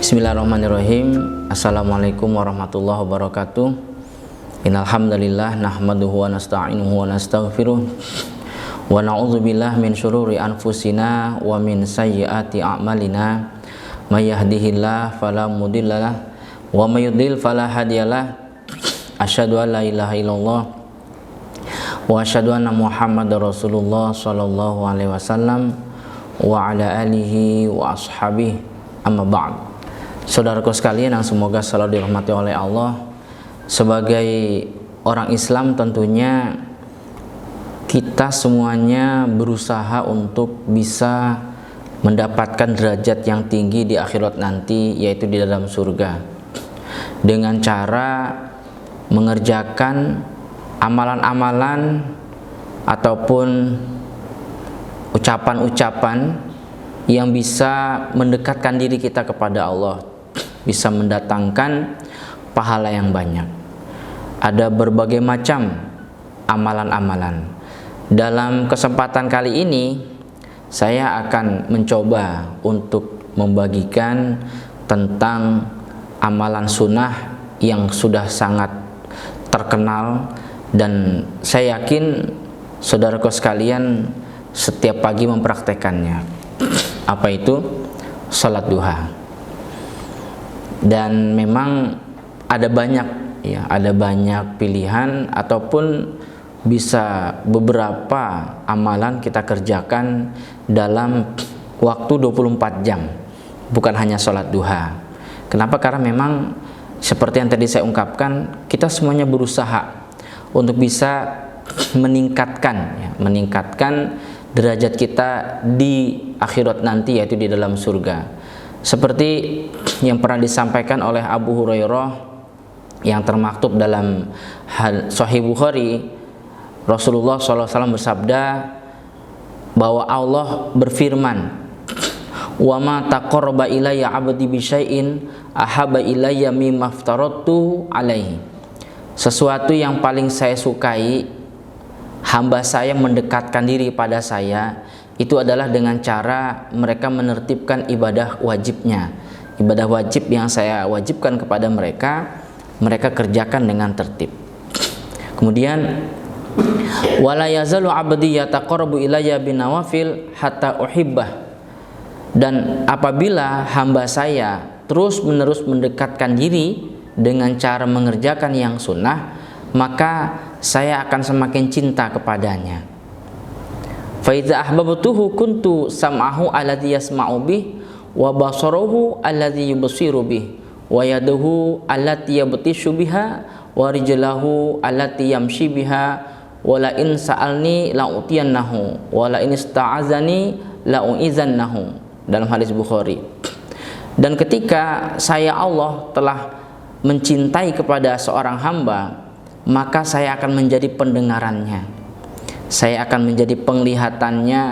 Bismillahirrahmanirrahim. Assalamualaikum warahmatullahi wabarakatuh. Innal hamdalillah nahmaduhu wa nasta'inuhu wa nastaghfiruh wa na'udzubillahi min syururi anfusina wa min sayyiati a'malina. May yahdihillahu fala mudhillalah wa may yudhlil fala hadiyalah. Asyhadu an la ilaha illallah wa asyhadu anna Muhammadar Rasulullah sallallahu alaihi wasallam wa ala alihi wa ashabihi, amma ba'd. Saudaraku sekalian yang semoga selalu dirahmati oleh Allah, sebagai orang Islam tentunya kita semuanya berusaha untuk bisa mendapatkan derajat yang tinggi di akhirat nanti, yaitu di dalam surga, dengan cara mengerjakan amalan-amalan ataupun ucapan-ucapan yang bisa mendekatkan diri kita kepada Allah, bisa mendatangkan pahala yang banyak. Ada berbagai macam amalan-amalan. Dalam kesempatan kali ini saya akan mencoba untuk membagikan tentang amalan sunnah yang sudah sangat terkenal, dan saya yakin saudaraku sekalian setiap pagi mempraktekannya. Apa itu? Salat duha. Dan memang ada banyak pilihan ataupun bisa beberapa amalan kita kerjakan dalam waktu 24 jam, bukan hanya sholat duha. Kenapa? Karena memang seperti yang tadi saya ungkapkan, kita semuanya berusaha untuk bisa meningkatkan derajat kita di akhirat nanti, yaitu di dalam surga. Seperti yang pernah disampaikan oleh Abu Hurairah yang termaktub dalam Sahih Bukhari, Rasulullah SAW bersabda bahwa Allah berfirman, "Wa ma taqarraba ilayya 'abdi bi syai'in ahabba ilayya mimma aftaradtu 'alaihi." Sesuatu yang paling saya sukai hamba saya mendekatkan diri pada saya, itu adalah dengan cara mereka menertibkan ibadah wajibnya. Ibadah wajib yang saya wajibkan kepada mereka, mereka kerjakan dengan tertib. Kemudian, wala yazalu 'abdi yataqarrabu ilayya binawafil hatta uhibbah. Dan apabila hamba saya terus-menerus mendekatkan diri dengan cara mengerjakan yang sunnah, maka saya akan semakin cinta kepadanya. Fa idza ahbabtuhu kuntu sam'ahu alladhi yasma'u bih wa basarahu alladhi yubsiru bih wa yaduhu allati yabtishu biha wa rijlahu allati yamshi biha wa la in sa'alni la utiyannahu wa la in ista'azani la uizannahu, dalam hadis Bukhari. Dan ketika saya Allah telah mencintai kepada seorang hamba, maka saya akan menjadi pendengarannya, saya akan menjadi penglihatannya,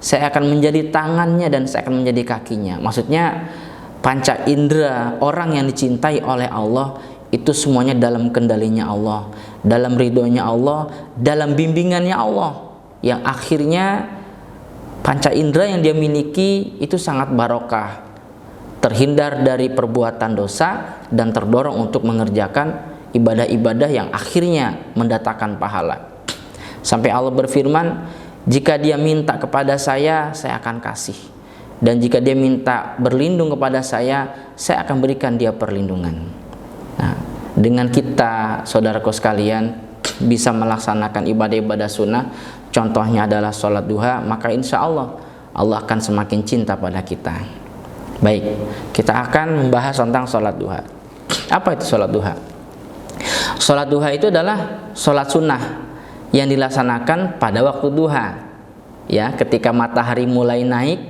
saya akan menjadi tangannya, dan saya akan menjadi kakinya. Maksudnya panca indera orang yang dicintai oleh Allah itu semuanya dalam kendalinya Allah, dalam ridhonya Allah, dalam bimbingannya Allah, yang akhirnya panca indera yang dia miliki itu sangat barokah, terhindar dari perbuatan dosa dan terdorong untuk mengerjakan ibadah-ibadah yang akhirnya mendatangkan pahala. Sampai Allah berfirman, jika dia minta kepada saya akan kasih, dan jika dia minta berlindung kepada saya akan berikan dia perlindungan. Nah, dengan kita, saudaraku sekalian, bisa melaksanakan ibadah-ibadah sunnah, contohnya adalah sholat duha, maka insya Allah Allah akan semakin cinta pada kita. Baik, kita akan membahas tentang sholat duha. Apa itu sholat duha? Sholat duha itu adalah sholat sunnah yang dilaksanakan pada waktu duha. ya, ketika matahari mulai naik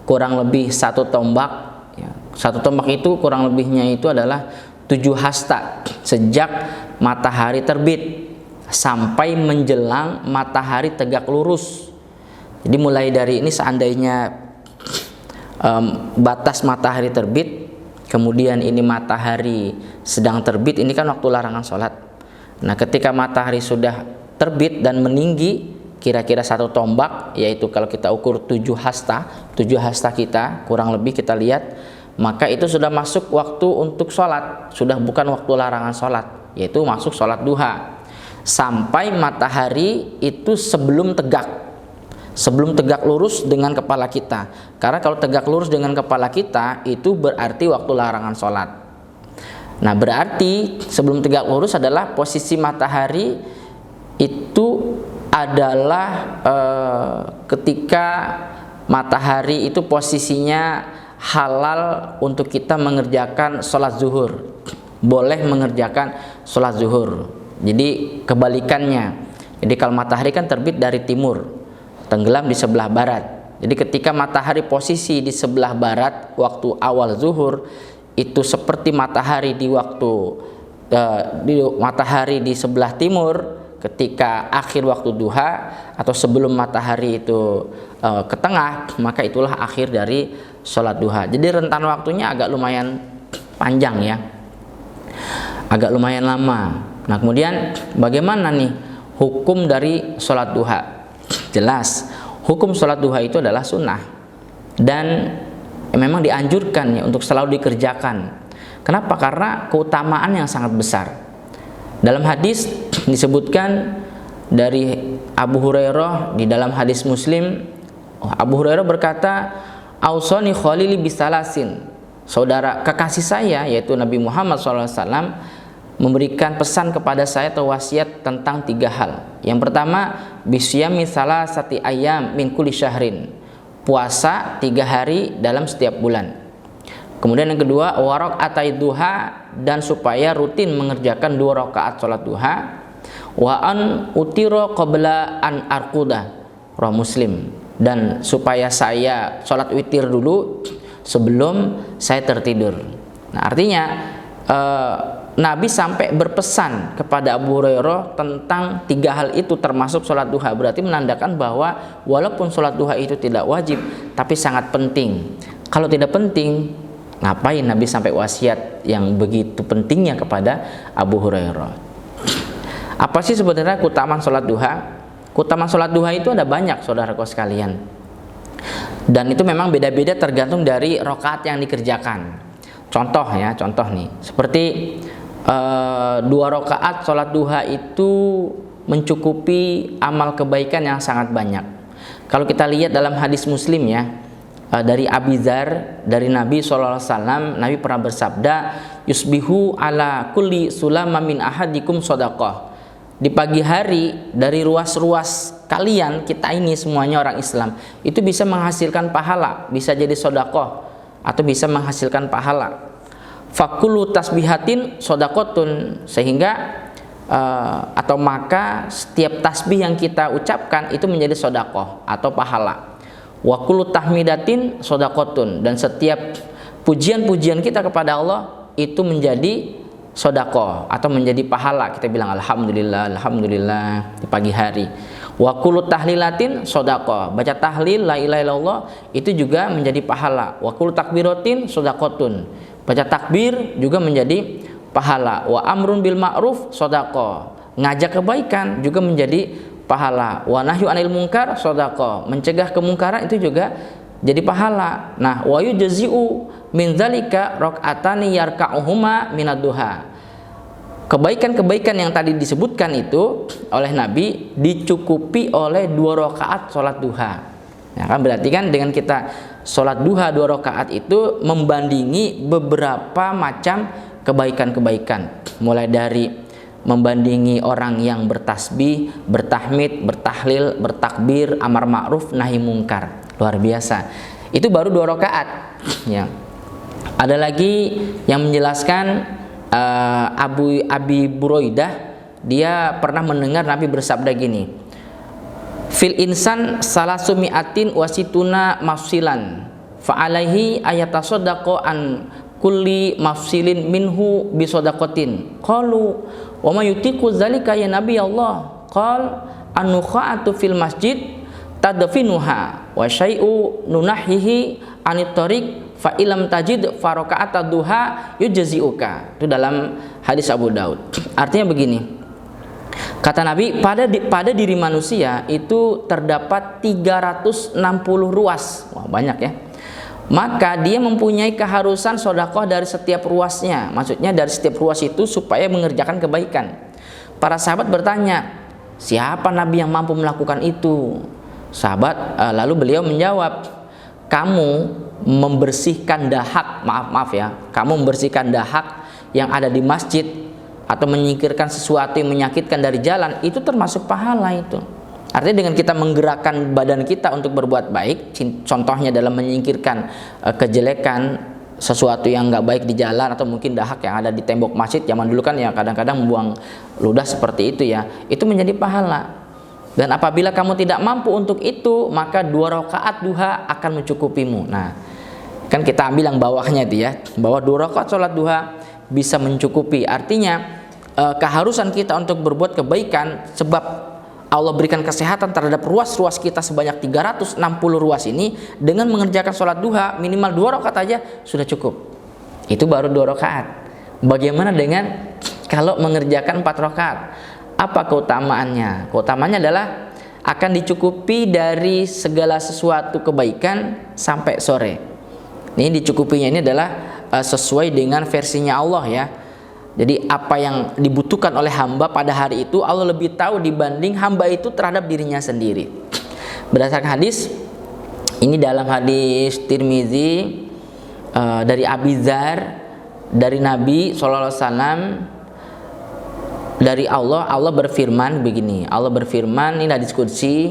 kurang lebih 1 tombak, ya. 1 tombak itu kurang lebihnya itu adalah 7 hasta sejak matahari terbit sampai menjelang matahari tegak lurus. Jadi mulai dari ini seandainya batas matahari terbit, kemudian ini matahari sedang terbit, ini kan waktu larangan sholat. Nah, ketika matahari sudah terbit dan meninggi kira-kira 1 tombak, yaitu kalau kita ukur 7 hasta kita kurang lebih kita lihat, maka itu sudah masuk waktu untuk sholat, sudah bukan waktu larangan sholat, yaitu masuk sholat duha. Sampai matahari itu sebelum tegak lurus dengan kepala kita. Karena kalau tegak lurus dengan kepala kita itu berarti waktu larangan sholat. Nah, berarti sebelum tegak lurus adalah posisi matahari itu adalah ketika matahari itu posisinya halal untuk kita mengerjakan sholat zuhur, boleh mengerjakan sholat zuhur. Jadi kebalikannya, jadi kalau matahari kan terbit dari timur, tenggelam di sebelah barat. Jadi ketika matahari posisi di sebelah barat waktu awal zuhur, itu seperti matahari di waktu matahari di sebelah timur ketika akhir waktu duha atau sebelum matahari itu ke tengah, maka itulah akhir dari sholat duha. Jadi rentan waktunya agak lumayan panjang ya, agak lumayan lama. Nah, kemudian bagaimana nih hukum dari sholat duha? Jelas, hukum sholat duha itu adalah sunnah dan memang dianjurkan ya untuk selalu dikerjakan. Kenapa? Karena keutamaan yang sangat besar. Dalam hadis disebutkan dari Abu Hurairah di dalam hadis Muslim, Abu Hurairah berkata, "Ausani khalili bisalasin." Saudara kekasih saya yaitu Nabi Muhammad SAW memberikan pesan kepada saya atau wasiat tentang 3 hal. Yang pertama, bisyami salasati ayyam min kulli syahrin. Puasa 3 hari dalam setiap bulan. Kemudian yang kedua, warok atai duha, dan supaya rutin mengerjakan 2 rakaat sholat duha. Wa an utiro qabla an arquda, roh Muslim, dan supaya saya sholat witir dulu sebelum saya tertidur. Nah, artinya Nabi sampai berpesan kepada Abu Hurairah tentang 3 hal itu termasuk sholat duha. Berarti menandakan bahwa walaupun sholat duha itu tidak wajib, tapi sangat penting. Kalau tidak penting, ngapain Nabi sampai wasiat yang begitu pentingnya kepada Abu Hurairah? Apa sih sebenarnya keutamaan sholat duha? Keutamaan sholat duha itu ada banyak, saudaraku sekalian. Dan itu memang beda-beda tergantung dari rakaat yang dikerjakan. Contoh nih, seperti 2 rakaat sholat duha itu mencukupi amal kebaikan yang sangat banyak. Kalau kita lihat dalam hadis Muslim ya, dari Abi Dzar, dari Nabi SAW, Nabi pernah bersabda, yusbihu ala kulli sulama min ahadikum shadaqah. Di pagi hari dari ruas-ruas kalian, kita ini semuanya orang Islam, itu bisa menghasilkan pahala, bisa jadi sedekah atau bisa menghasilkan pahala. Fakulu tasbihatin sedekatun, sehingga atau maka setiap tasbih yang kita ucapkan itu menjadi sedekah atau pahala. Wa kullu tahmidatin sedekatun, dan setiap pujian-pujian kita kepada Allah itu menjadi sedekah atau menjadi pahala. Kita bilang alhamdulillah, alhamdulillah di pagi hari. Wa kullu tahlilatin sedekah, baca tahlil la ilaha illallah itu juga menjadi pahala. Wa kullu takbiratin sedekatun, baca takbir juga menjadi pahala. Wa amrun bil ma'ruf sedekah, ngajak kebaikan juga menjadi pahala. Wa nahyu anil munkar sedekah, mencegah kemungkaran itu juga jadi pahala. Nah, wa yujzi'u min dzalika rakaatani yarka'uhuma minad duha. Kebaikan-kebaikan yang tadi disebutkan itu oleh Nabi dicukupi oleh 2 rakaat sholat duha. Ya kan, berarti kan dengan kita sholat duha 2 rakaat itu membandingi beberapa macam kebaikan-kebaikan, mulai dari membandingi orang yang bertasbih, bertahmid, bertahlil, bertakbir, amar ma'ruf, nahi mungkar. Luar biasa. Itu baru 2 rakaat ya. Ada lagi yang menjelaskan Abi Buraidah, dia pernah mendengar Nabi bersabda gini, fil insan salasumiatin wasituna mafsilan fa alaihi ayatasaddaqu an kulli mafsilin minhu bisodaqatin. Qalu wa ma yutiqu dzalika ya nabi Allah? Qal an-nukha'atu fil masjid tadfinuha wa syai'u nunahihi anit tariq fa ilam tajid farakaat duha yujzi'uka. Itu dalam hadis Abu Daud. Artinya begini, kata Nabi, pada diri manusia itu terdapat 360 ruas. Wah, banyak ya. Maka dia mempunyai keharusan sedekah dari setiap ruasnya. Maksudnya dari setiap ruas itu supaya mengerjakan kebaikan. Para sahabat bertanya, siapa Nabi yang mampu melakukan itu? Lalu beliau menjawab, kamu membersihkan dahak, maaf ya, kamu membersihkan dahak yang ada di masjid atau menyingkirkan sesuatu yang menyakitkan dari jalan, itu termasuk pahala itu. Artinya dengan kita menggerakkan badan kita untuk berbuat baik, contohnya dalam menyingkirkan kejelekan, sesuatu yang nggak baik di jalan atau mungkin dahak yang ada di tembok masjid. Zaman dulu kan ya kadang-kadang membuang ludah seperti itu ya, itu menjadi pahala. Dan apabila kamu tidak mampu untuk itu, maka 2 rakaat duha akan mencukupimu. Nah, kan kita ambil yang bawahnya itu ya, bahwa 2 rakaat sholat duha bisa mencukupi. Artinya keharusan kita untuk berbuat kebaikan, sebab Allah berikan kesehatan terhadap ruas-ruas kita sebanyak 360 ruas ini, dengan mengerjakan sholat duha minimal 2 rakaat aja sudah cukup. Itu baru 2 rakaat. Bagaimana dengan kalau mengerjakan 4 rakaat? Apa keutamaannya? Keutamaannya adalah akan dicukupi dari segala sesuatu kebaikan sampai sore. Ini dicukupinya ini adalah sesuai dengan versinya Allah ya. Jadi apa yang dibutuhkan oleh hamba pada hari itu Allah lebih tahu dibanding hamba itu terhadap dirinya sendiri. Berdasarkan hadis ini, dalam hadis Tirmizi dari Abi Dzar, dari Nabi SAW, dari Allah berfirman begini. Allah berfirman, ini hadis qudsi,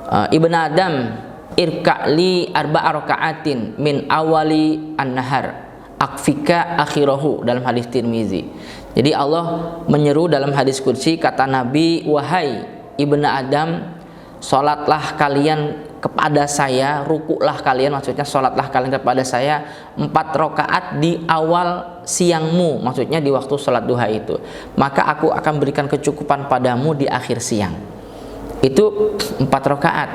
Ibn Adam irka'li arba'a raka'atin min awali an-nahar akfika akhirahu, dalam hadis Tirmizi. Jadi Allah menyeru dalam hadis qudsi, kata Nabi, wahai Ibnu Adam, salatlah kalian kepada saya, rukuklah kalian, maksudnya salatlah kalian kepada saya 4 rakaat di awal siangmu, maksudnya di waktu salat duha itu, maka aku akan berikan kecukupan padamu di akhir siang. Itu 4 rakaat.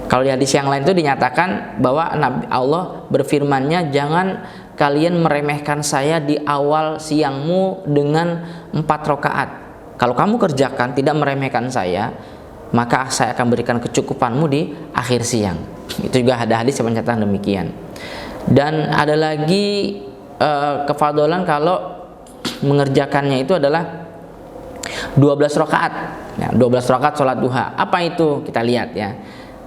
Kalau di hadis yang lain itu dinyatakan bahwa Allah berfirmannya, jangan kalian meremehkan saya di awal siangmu dengan 4 rakaat. Kalau kamu kerjakan tidak meremehkan saya, maka saya akan berikan kecukupanmu di akhir siang. Itu juga ada hadis yang menyatakan demikian. Dan ada lagi kefadolan kalau mengerjakannya itu adalah 12 rakaat. Ya, 12 rakaat sholat duha. Apa itu? Kita lihat ya.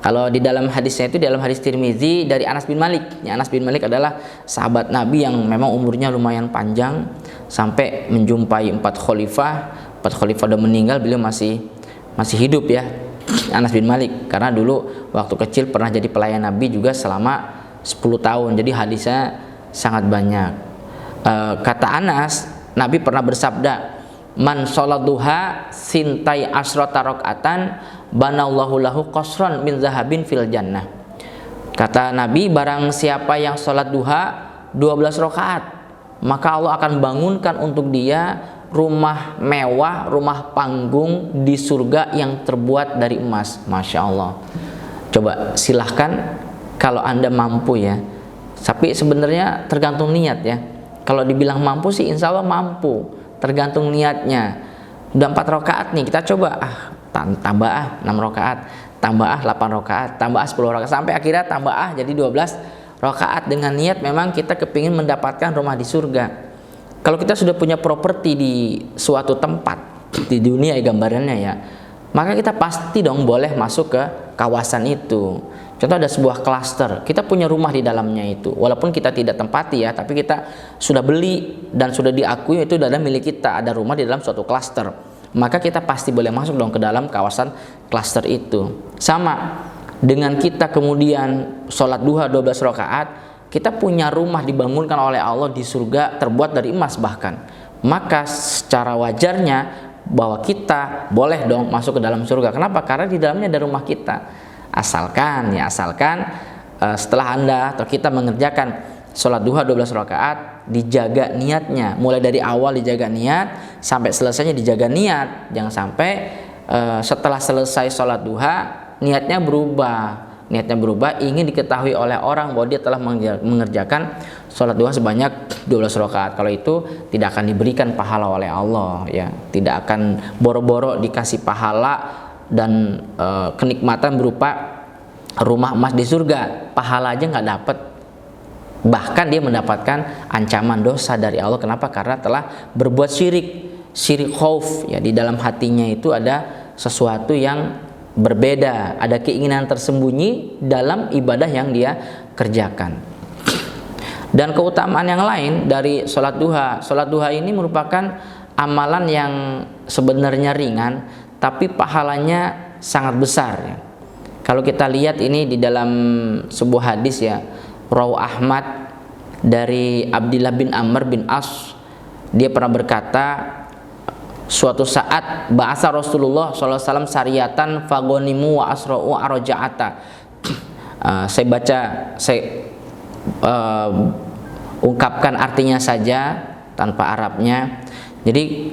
Kalau di dalam hadisnya itu, di dalam hadis Tirmizi dari Anas bin Malik. Ya, Anas bin Malik adalah sahabat Nabi yang memang umurnya lumayan panjang sampai menjumpai 4 khalifah. 4 khalifah sudah meninggal, beliau masih hidup ya, Anas bin Malik, karena dulu waktu kecil pernah jadi pelayan Nabi juga selama 10 tahun. Jadi hadisnya sangat banyak. Kata Anas, Nabi pernah bersabda, man sholat duha sintai asrota rakaatan banallahu lahu qasran min zahabin fil jannah. Kata Nabi, barang siapa yang sholat duha 12 rakaat, maka Allah akan bangunkan untuk dia rumah mewah, rumah panggung di surga yang terbuat dari emas. Masya Allah. Coba silahkan kalau Anda mampu ya. Tapi sebenarnya tergantung niat ya. Kalau dibilang mampu sih insya Allah mampu, tergantung niatnya. Udah 4 rakaat nih, kita coba tambah 6 rakaat, tambah 8 rakaat, tambah 10 rakaat, sampai akhirnya tambah jadi 12 rakaat dengan niat memang kita kepingin mendapatkan rumah di surga. Kalau kita sudah punya properti di suatu tempat di dunia gambarannya ya, maka kita pasti dong boleh masuk ke kawasan itu. Contoh ada sebuah klaster, kita punya rumah di dalamnya itu, walaupun kita tidak tempati ya, tapi kita sudah beli dan sudah diakui itu adalah milik kita, ada rumah di dalam suatu klaster, maka kita pasti boleh masuk dong ke dalam kawasan klaster itu. Sama dengan kita kemudian sholat duha 12 rakaat, kita punya rumah dibangunkan oleh Allah di surga terbuat dari emas bahkan, maka secara wajarnya bahwa kita boleh dong masuk ke dalam surga. Kenapa? Karena di dalamnya ada rumah kita. Asalkan setelah Anda atau kita mengerjakan sholat duha 12 rakaat, dijaga niatnya. Mulai dari awal dijaga niat, sampai selesainya dijaga niat. Jangan sampai setelah selesai sholat duha niatnya berubah, ingin diketahui oleh orang bahwa dia telah mengerjakan sholat duha sebanyak 12 rakaat. Kalau itu tidak akan diberikan pahala oleh Allah, ya, tidak akan boro-boro dikasih pahala dan kenikmatan berupa rumah emas di surga. Pahala aja nggak dapat, bahkan dia mendapatkan ancaman dosa dari Allah. Kenapa? Karena telah berbuat syirik khauf, ya, di dalam hatinya itu ada sesuatu yang berbeda, ada keinginan tersembunyi dalam ibadah yang dia kerjakan. Dan keutamaan yang lain dari sholat duha ini merupakan amalan yang sebenarnya ringan, tapi pahalanya sangat besar, ya. Kalau kita lihat ini di dalam sebuah hadis, ya, Rawi Ahmad dari Abdullah bin Amr bin As, dia pernah berkata, suatu saat bahasa Rasulullah SAW sariyatan fagonimu wa asra'u arja'ata. Saya ungkapkan artinya saja tanpa Arabnya. Jadi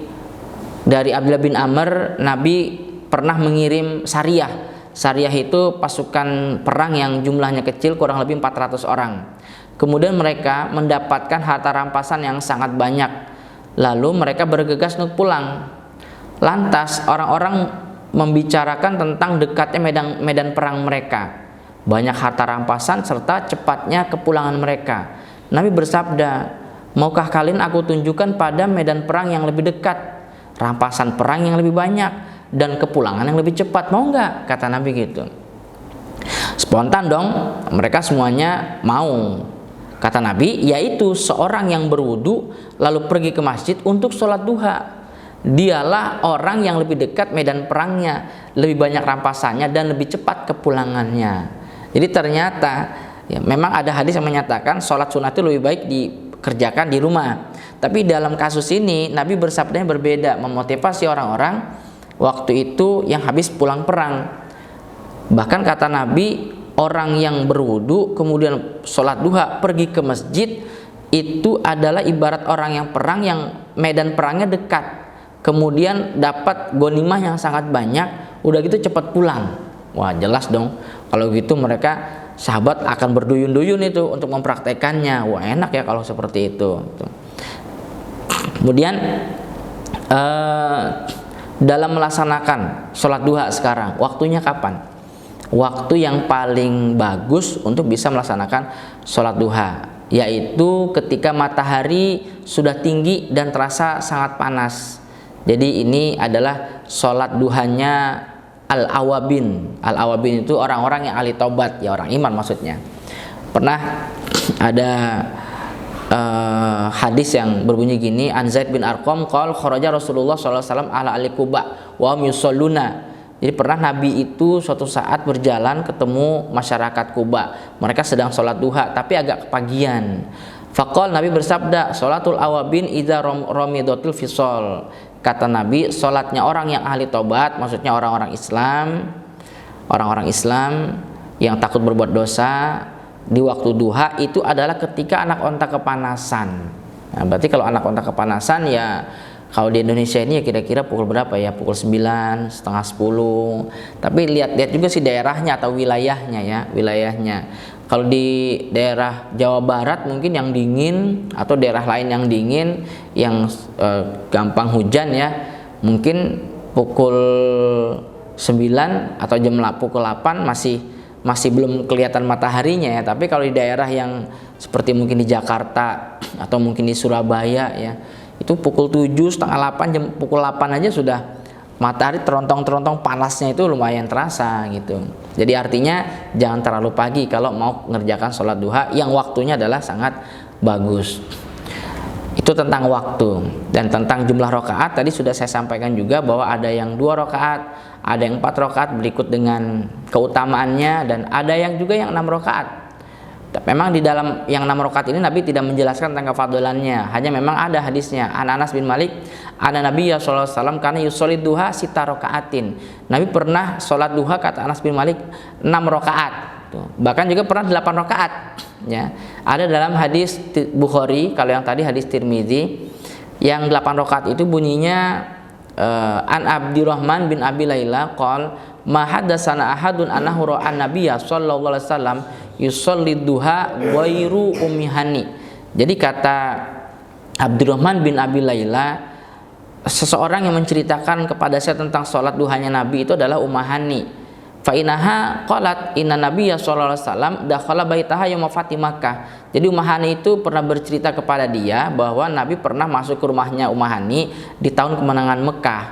dari Abdullah bin Amr, Nabi pernah mengirim sariyah. Sariyah itu pasukan perang yang jumlahnya kecil, kurang lebih 400 orang. Kemudian mereka mendapatkan harta rampasan yang sangat banyak. Lalu mereka bergegas untuk pulang. Lantas orang-orang membicarakan tentang dekatnya medan perang mereka, banyak harta rampasan serta cepatnya kepulangan mereka. Nabi bersabda, maukah kalian aku tunjukkan pada medan perang yang lebih dekat, rampasan perang yang lebih banyak, dan kepulangan yang lebih cepat? Mau nggak? Kata Nabi gitu. Spontan dong, mereka semuanya mau. Kata Nabi, yaitu seorang yang berwudu lalu pergi ke masjid untuk sholat duha. Dialah orang yang lebih dekat medan perangnya, lebih banyak rampasannya, dan lebih cepat kepulangannya. Jadi ternyata, ya, memang ada hadis yang menyatakan sholat sunat itu lebih baik dikerjakan di rumah. Tapi dalam kasus ini Nabi bersabdanya berbeda, memotivasi orang-orang waktu itu yang habis pulang perang. Bahkan kata Nabi, orang yang berwudu kemudian sholat duha pergi ke masjid itu adalah ibarat orang yang perang yang medan perangnya dekat, kemudian dapat ghanimah yang sangat banyak, udah gitu cepat pulang. Wah, jelas dong kalau gitu mereka sahabat akan berduyun-duyun itu untuk mempraktekannya. Wah, enak ya kalau seperti itu. Kemudian dalam melaksanakan sholat duha sekarang, waktunya kapan? Waktu yang paling bagus untuk bisa melaksanakan sholat duha, yaitu ketika matahari sudah tinggi dan terasa sangat panas. Jadi ini adalah sholat duhanya al-awabin. Al-awabin itu orang-orang yang ahli taubat, ya, orang iman maksudnya. Pernah ada hadis yang berbunyi gini, an Zaid bin Arqam qol kharaja Rasulullah sallallahu alaihi wasallam ala ahli Quba wa hum yusalluna. Jadi pernah Nabi itu suatu saat berjalan ketemu masyarakat Quba, mereka sedang sholat duha tapi agak kepagian. Faqal, Nabi bersabda, sholatul awabin idza ramidatul fisol. Kata Nabi, sholatnya orang yang ahli tobat, maksudnya orang-orang Islam yang takut berbuat dosa di waktu duha itu adalah ketika anak onta kepanasan. Nah, berarti kalau anak onta kepanasan, ya, kalau di Indonesia ini ya kira-kira pukul berapa ya? Pukul 9, setengah 10. Tapi lihat juga sih daerahnya atau wilayahnya, ya, wilayahnya. Kalau di daerah Jawa Barat mungkin yang dingin, atau daerah lain yang dingin, yang gampang hujan, ya, mungkin pukul 9 atau pukul 8 masih belum kelihatan mataharinya, ya. Tapi kalau di daerah yang seperti mungkin di Jakarta atau mungkin di Surabaya, ya, itu pukul 7, setengah 8, pukul 8 aja sudah matahari terontong-terontong, panasnya itu lumayan terasa gitu. Jadi artinya jangan terlalu pagi kalau mau mengerjakan sholat duha yang waktunya adalah sangat bagus. Itu tentang waktu. Dan tentang jumlah rakaat tadi sudah saya sampaikan juga bahwa ada yang 2 rakaat, ada yang 4 rakaat berikut dengan keutamaannya, dan ada yang juga yang 6 rakaat. Memang di dalam yang 6 rakaat ini Nabi tidak menjelaskan tentang kefadolannya, hanya memang ada hadisnya. Anas bin Malik, ada Nabi ya sallallahu alaihi wasallam karena yusolid duha sita rakaatin. Nabi pernah sholat duha, kata Anas bin Malik, 6 rakaat. Bahkan juga pernah 8 rakaat. Ya, ada dalam hadis Bukhari, kalau yang tadi hadis Tirmizi, yang 8 rakaat itu bunyinya an Abdurrahman bin Abi Laila qol ma hadatsana ahadun annahu ra'a an-nabiyya sallallahu alaihi wasallam yushollid duha ghairu ummi Hani. Jadi kata Abdurrahman bin Abi Laila, seseorang yang menceritakan kepada saya tentang sholat duhanya Nabi itu adalah Ummah Hani. Fa inaha qalat inna nabiyya sallallahu alaihi wasallam dakhala baitaha yaum Fathi Makkah. Jadi Ummah Hani itu pernah bercerita kepada dia bahwa Nabi pernah masuk ke rumahnya Ummah Hani di tahun kemenangan Mekah.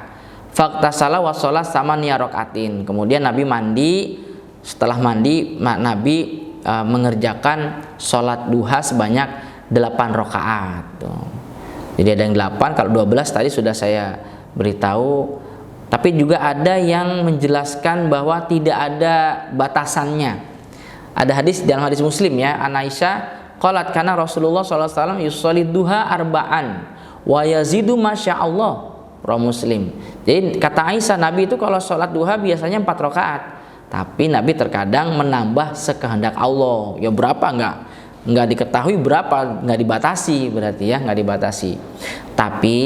Faqtasala wa sholat samaniya rakaatin. Kemudian Nabi mandi, setelah mandi Nabi mengerjakan sholat duha sebanyak 8 rakaat. Jadi ada yang 8, kalau 12 tadi sudah saya beritahu. Tapi juga ada yang menjelaskan bahwa tidak ada batasannya. Ada hadis dalam hadis Muslim ya, An Aisyah qalat kana Rasulullah sallallahu alaihi wasallam yusolid duha arba'an wa yazidu masyaallah. Muslim. Jadi kata Aisyah, Nabi itu kalau sholat duha biasanya 4 rakaat, tapi Nabi terkadang menambah sekehendak Allah. Ya berapa nggak diketahui, berapa nggak dibatasi, berarti ya nggak dibatasi. Tapi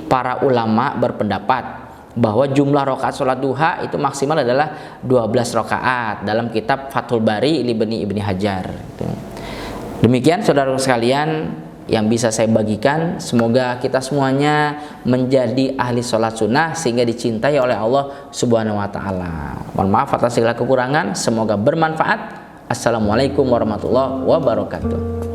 para ulama berpendapat bahwa jumlah rakaat sholat duha itu maksimal adalah 12 rakaat dalam kitab Fathul Bari Ibni Hajar. Demikian saudara sekalian yang bisa saya bagikan. Semoga kita semuanya menjadi ahli sholat sunnah sehingga dicintai oleh Allah Subhanahu wa ta'ala. Mohon maaf atas segala kekurangan, semoga bermanfaat. Assalamualaikum warahmatullahi wabarakatuh.